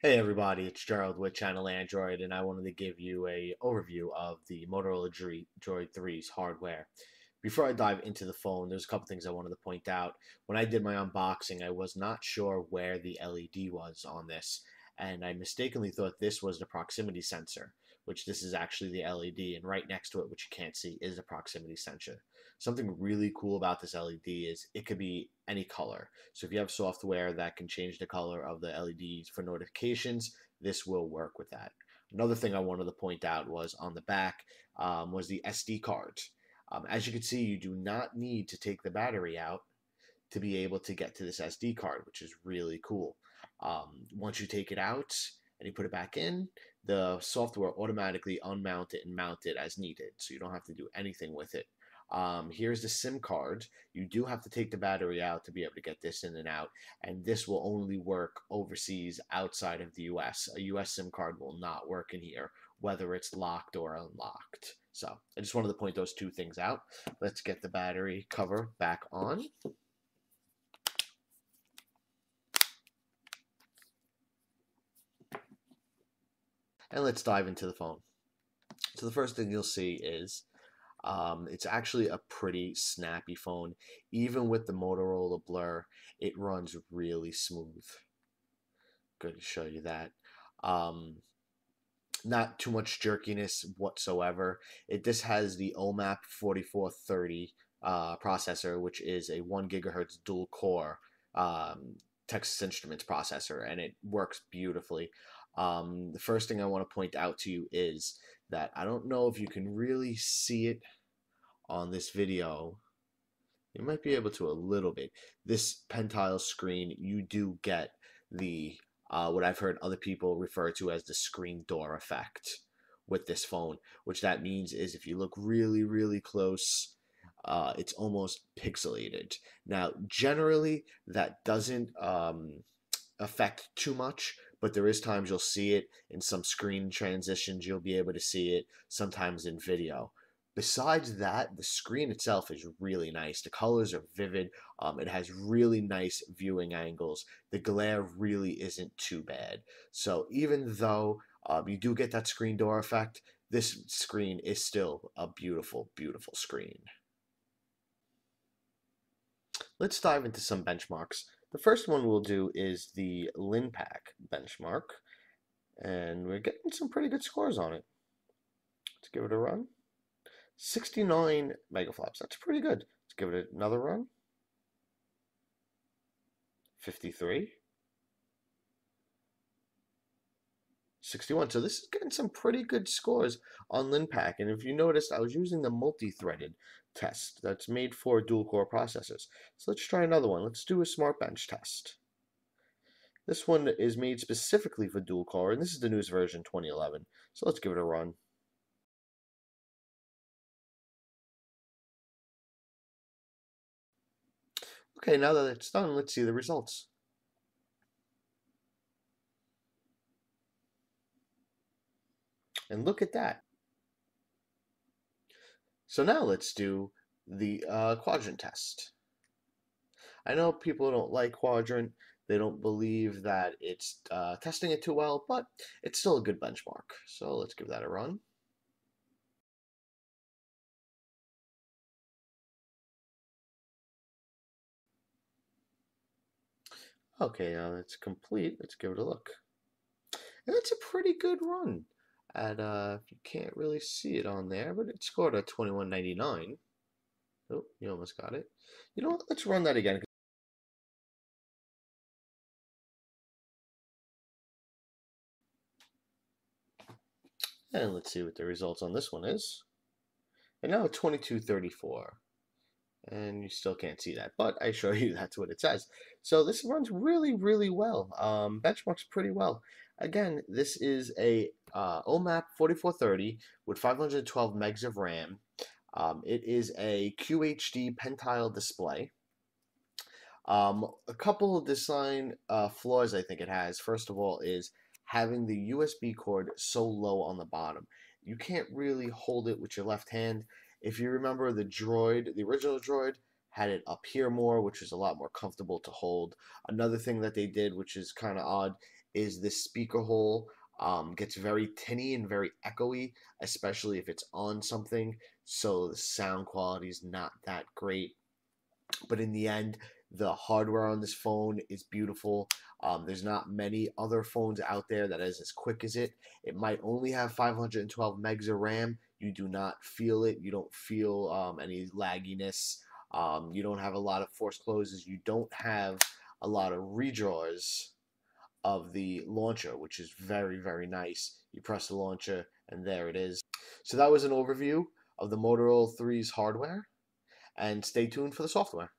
Hey everybody, it's Gerald with Channel Android, and I wanted to give you a overview of the Motorola Droid 3's hardware. Before I dive into the phone, there's a couple things I wanted to point out. When I did my unboxing, I was not sure where the LED was on this, and I mistakenly thought this was the proximity sensor, which this is actually the LED, and right next to it, which you can't see, is a proximity sensor. Something really cool about this LED is it could be any color. So if you have software that can change the color of the LEDs for notifications, this will work with that. Another thing I wanted to point out was on the back was the SD card. As you can see, you do not need to take the battery out to be able to get to this SD card, which is really cool. Once you take it out and you put it back in, the software automatically unmount it and mount it as needed, so you don't have to do anything with it. Here's the SIM card. You do have to take the battery out to be able to get this in and out, and this will only work overseas outside of the US. A US SIM card will not work in here, whether it's locked or unlocked. So I just wanted to point those two things out. Let's get the battery cover back on. And let's dive into the phone. So the first thing you'll see is it's actually a pretty snappy phone. Even with the Motorola Blur, it runs really smooth. Good to show you that. Not too much jerkiness whatsoever. This has the OMAP 4430 processor, which is a 1 gigahertz dual core Texas Instruments processor, and it works beautifully. The first thing I want to point out to you is that I don't know if you can really see it on this video. You might be able to a little bit. This pentile screen, you do get the what I've heard other people refer to as the screen door effect with this phone, which that means is if you look really, really close, it's almost pixelated. Now, generally, that doesn't affect too much, but there is times you'll see it in some screen transitions. You'll be able to see it sometimes in video. Besides that, the screen itself is really nice. The colors are vivid. It has really nice viewing angles. The glare really isn't too bad. So even though you do get that screen door effect, this screen is still a beautiful, beautiful screen. Let's dive into some benchmarks. The first one we'll do is the LinPack benchmark, and we're getting some pretty good scores on it. Let's give it a run. 69 megaflops. That's pretty good. Let's give it another run. 53. 61. So this is getting some pretty good scores on LinPack. And if you noticed, I was using the multi-threaded test that's made for dual-core processors. So let's try another one. Let's do a Smart Bench test. This one is made specifically for dual-core, and this is the newest version, 2011. So let's give it a run. Okay, now that it's done, let's see the results. And look at that. So now let's do the quadrant test. I know people don't like quadrant. They don't believe that it's testing it too well, but it's still a good benchmark. So let's give that a run. Okay, now it's complete. Let's give it a look. And that's a pretty good run. At you can't really see it on there, but it scored a 2199. Oh, you almost got it. You know what? Let's run that again. And let's see what the results on this one is. And now 2234. And you still can't see that, but I show you that's what it says. So this runs really, really well. Benchmarks pretty well. Again, this is a OMAP 4430 with 512 megs of RAM. It is a QHD pentile display. A couple of design flaws I think it has. First of all is having the USB cord so low on the bottom. You can't really hold it with your left hand. If you remember the Droid, the original Droid, had it up here more, which is a lot more comfortable to hold. Another thing that they did, which is kind of odd, is this speaker hole gets very tinny and very echoey, especially if it's on something. So the sound quality is not that great. But in the end, the hardware on this phone is beautiful. There's not many other phones out there that is as quick as it. It might only have 512 megs of RAM. You do not feel it. You don't feel any lagginess. You don't have a lot of force closes. You don't have a lot of redraws of the launcher, which is very, very nice. You press the launcher and there it is. So that was an overview of the Motorola 3's hardware, and stay tuned for the software.